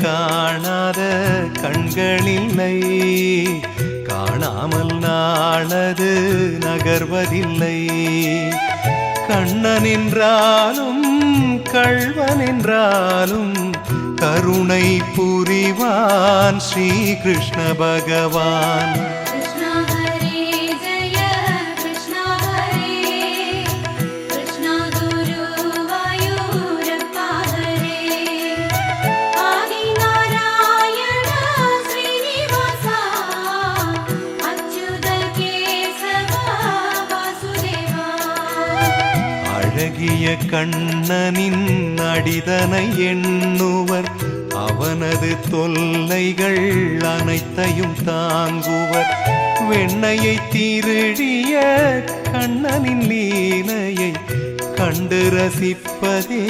காணாத கண்களில்லை, காணாமல் நாளது நகர்வதில்லை. கண்ணன் என்றாலும் கள்வன் என்றாலும் கருணை புரிவான் ஸ்ரீ கிருஷ்ண பகவான். அழகிய கண்ணனின் அடிதனை எண்ணுவர், அவனது தொல்லைகள் அனைத்தையும் தாங்குவர். வெண்ணையை திருடிய கண்ணனின் லீலையை கண்டு ரசிப்பதே